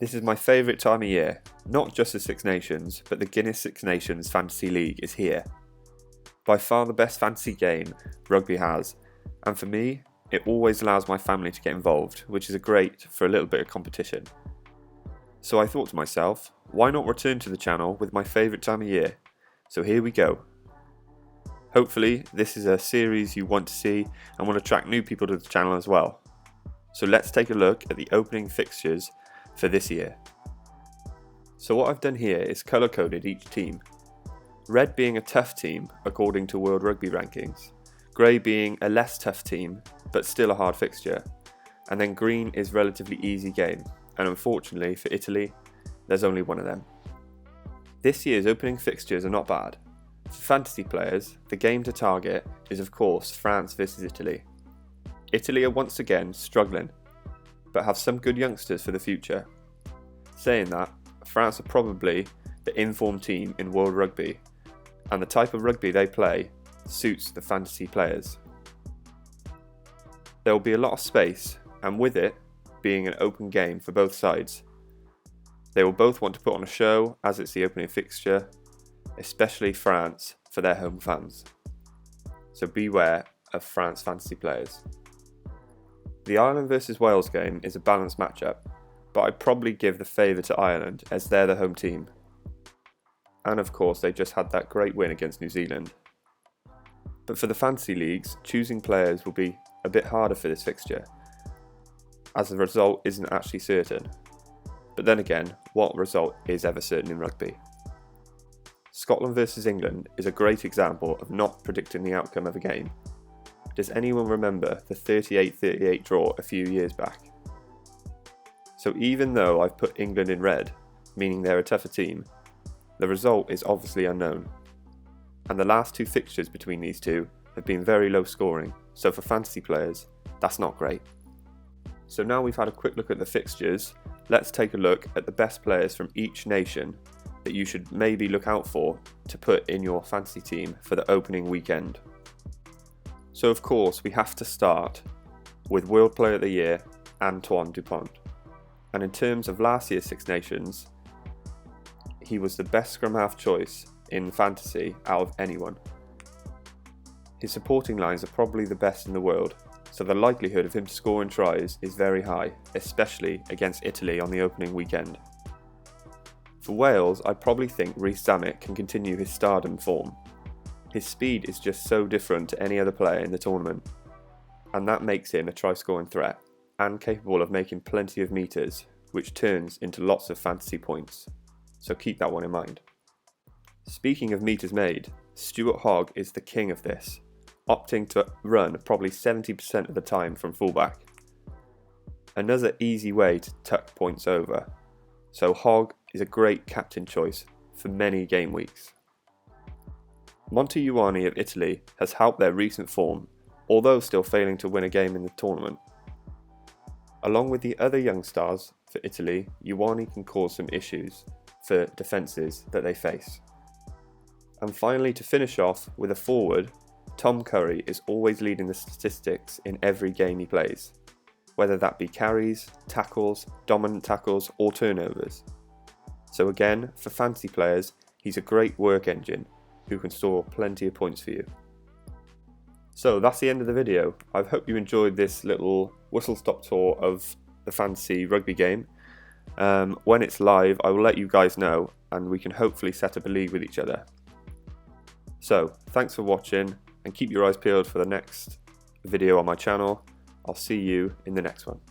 This is my favourite time of year. Not just the Six Nations, but the Guinness Six Nations Fantasy League is here. By far the best fantasy game rugby has, and for me, it always allows my family to get involved, which is great for a little bit of competition. So I thought to myself, why not return to the channel with my favourite time of year? So here we go. Hopefully this is a series you want to see and will attract new people to the channel as well. So let's take a look at the opening fixtures for this year. So what I've done here is colour coded each team. Red being a tough team according to World Rugby rankings, grey being a less tough team but still a hard fixture, and then green is relatively easy game, and unfortunately for Italy there's only one of them. This year's opening fixtures are not bad. For fantasy players, the game to target is of course France versus Italy. Italy are once again struggling, but have some good youngsters for the future. Saying that, France are probably the informed team in World Rugby, and the type of rugby they play suits the fantasy players. There will be a lot of space, and with it being an open game for both sides, they will both want to put on a show as it's the opening fixture, especially France for their home fans. So beware of France fantasy players. The Ireland versus Wales game is a balanced matchup, but I'd probably give the favour to Ireland as they're the home team. And of course they just had that great win against New Zealand. But for the fantasy leagues, choosing players will be a bit harder for this fixture, as the result isn't actually certain. But then again, what result is ever certain in rugby? Scotland versus England is a great example of not predicting the outcome of a game. Does anyone remember the 38-38 draw a few years back? So even though I've put England in red, meaning they're a tougher team, the result is obviously unknown. And the last two fixtures between these two have been very low scoring, so for fantasy players, that's not great. So now we've had a quick look at the fixtures, let's take a look at the best players from each nation that you should maybe look out for to put in your fantasy team for the opening weekend. So of course we have to start with World Player of the Year, Antoine Dupont. And in terms of last year's Six Nations, he was the best scrum half choice in fantasy out of anyone. His supporting lines are probably the best in the world, so the likelihood of him scoring tries is very high, especially against Italy on the opening weekend. For Wales, I probably think Rhys-Zammit can continue his stardom form. His speed is just so different to any other player in the tournament, and that makes him a try-scoring threat, and capable of making plenty of meters, which turns into lots of fantasy points, so keep that one in mind. Speaking of meters made, Stuart Hogg is the king of this, opting to run probably 70% of the time from fullback. Another easy way to tuck points over, so Hogg is a great captain choice for many game weeks. Monty Ioane of Italy has helped their recent form, although still failing to win a game in the tournament. Along with the other young stars for Italy, Ioane can cause some issues for defences that they face. And finally, to finish off with a forward, Tom Curry is always leading the statistics in every game he plays, whether that be carries, tackles, dominant tackles or turnovers. So again, for fantasy players, he's a great work engine who can store plenty of points for you. So that's the end of the video. I hope you enjoyed this little whistle-stop tour of the fantasy rugby game. When it's live, I will let you guys know and we can hopefully set up a league with each other. So thanks for watching and keep your eyes peeled for the next video on my channel. I'll see you in the next one.